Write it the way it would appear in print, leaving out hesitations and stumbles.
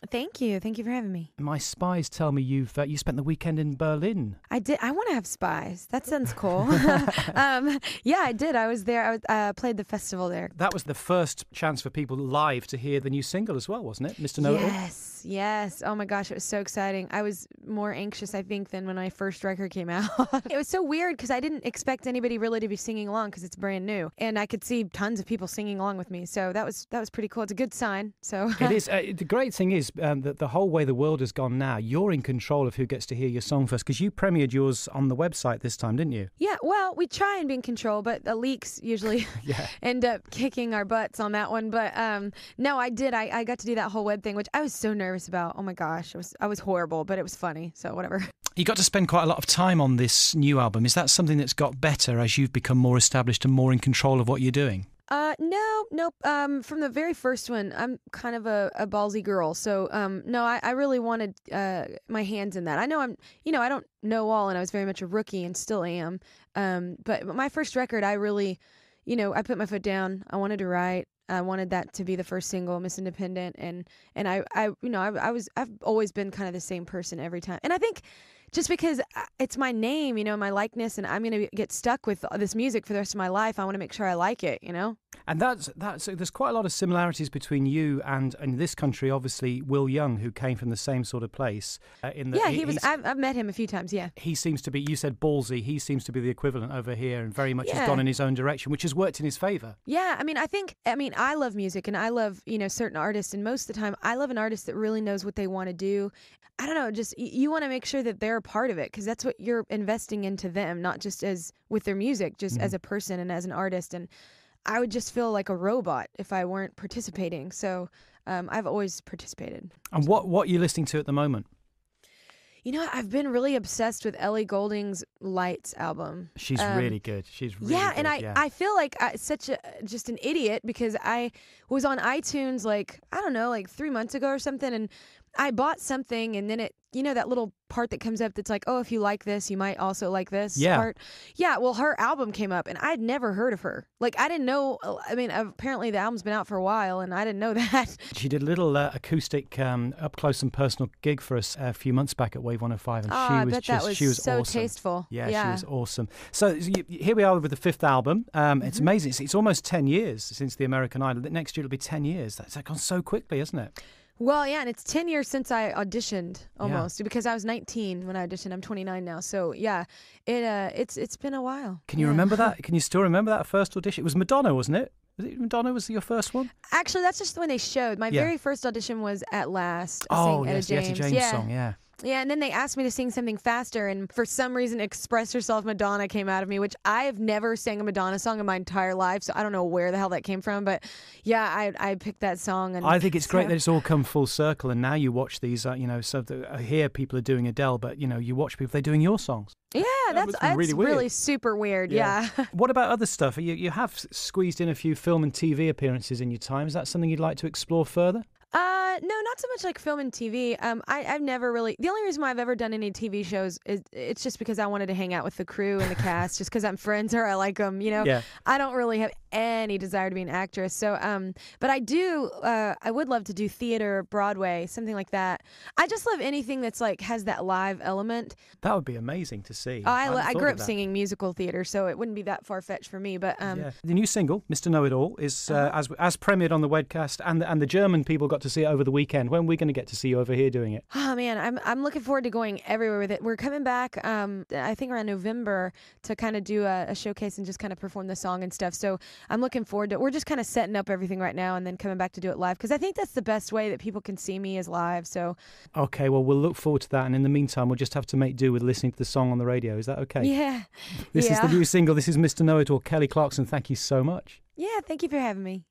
Thank you. Thank you for having me. My spies tell me you spent the weekend in Berlin. I did. I want to have spies. That sounds cool. Yeah, I did. I was there. I played the festival there. That was the first chance for people live to hear the new single as well, wasn't it? Mr. Know-It-All? Yes. Oh my gosh, it was so exciting. I was more anxious, I think, than when my first record came out. It was so weird because I didn't expect anybody really to be singing along because it's brand new. And I could see tons of people singing along with me. So that was pretty cool. It's a good sign. So It is. The great thing is that the whole way the world has gone now, you're in control of who gets to hear your song first, because you premiered yours on the website this time, didn't you? Yeah, well, we try and be in control, but the leaks usually end up kicking our butts on that one. But no, I did. I got to do that whole web thing, which I was so nervous about. Oh my gosh, I was horrible, but it was funny, so whatever. You got to spend quite a lot of time on this new album. Is that something that's got better as you've become more established and more in control of what you're doing? Nope. From the very first one, I'm kind of a ballsy girl. So, no, I really wanted my hands in that. I know I don't know all, and I was very much a rookie and still am. But my first record, I really, I put my foot down. I wanted to write. I wanted that to be the first single, Miss Independent, and I've always been kind of the same person every time. And I think just because it's my name, my likeness, and I'm going to get stuck with this music for the rest of my life, I want to make sure I like it, And that's there's quite a lot of similarities between you and in this country, obviously, Will Young, who came from the same sort of place. I've met him a few times, yeah. He seems to be, you said ballsy, he seems to be the equivalent over here and very much has gone in his own direction, which has worked in his favour. Yeah, I love music and I love, certain artists, and most of the time I love an artist that really knows what they want to do. I don't know, just you want to make sure that they're a part of it because that's what you're investing into them, not just as with their music, just as a person and as an artist. And I would just feel like a robot if I weren't participating. So I've always participated. And what are you listening to at the moment? I've been really obsessed with Ellie Goulding's Lights album. She's really good. She's really good. And I feel like just an idiot because I was on iTunes like 3 months ago or something, and I bought something, and then it, that little part that comes up that's like, oh, if you like this, you might also like this part. Yeah, well, her album came up, and I'd never heard of her. Like, I didn't know, apparently the album's been out for a while, and I didn't know that. She did a little acoustic up-close and personal gig for us a few months back at Wave 105, and she was so awesome. Tasteful. Yeah, she was awesome. So here we are with the fifth album. It's amazing. It's almost 10 years since the American Idol. Next year it'll be 10 years. That's gone so quickly, hasn't it? Well, yeah, and it's 10 years since I auditioned almost because I was 19 when I auditioned. I'm 29 now. So, yeah, it's been a while. Can you remember that? Can you still remember that first audition? It was Madonna, wasn't it? Was it Madonna was your first one? Actually, that's just when they showed. My very first audition was At Last. Oh, yes, the Etta James song, yeah. Yeah, and then they asked me to sing something faster, and for some reason, Express Yourself Madonna came out of me, which I have never sang a Madonna song in my entire life, so I don't know where the hell that came from, but yeah, I picked that song. And I think it's great that it's all come full circle, and now you watch these, here people are doing Adele, but, you watch people, they're doing your songs. Yeah, that's really super weird, yeah. What about other stuff? You have squeezed in a few film and TV appearances in your time. Is that something you'd like to explore further? No, not so much like film and TV. I've never really. The only reason why I've ever done any TV shows is it's just because I wanted to hang out with the crew and the cast, just because I'm friends or I like them. Yeah. I don't really have any desire to be an actress. So, but I do. I would love to do theater, Broadway, something like that. I just love anything that's like has that live element. That would be amazing to see. I grew up singing musical theater, so it wouldn't be that far fetched for me. But the new single, Mr. Know-It-All, is as premiered on the webcast, and the German people got to see it over the weekend. When are we going to get to see you over here doing it? Oh man, I'm looking forward to going everywhere with it. We're coming back, I think around November to kind of do a showcase and just kind of perform the song and stuff. So I'm looking forward to it. We're just kind of setting up everything right now and then coming back to do it live because I think that's the best way that people can see me is live. So okay, well we'll look forward to that, and in the meantime we'll just have to make do with listening to the song on the radio. Is that okay? Yeah. This is the new single. This is Mr. Know-It-All. Kelly Clarkson, thank you so much. Yeah, thank you for having me.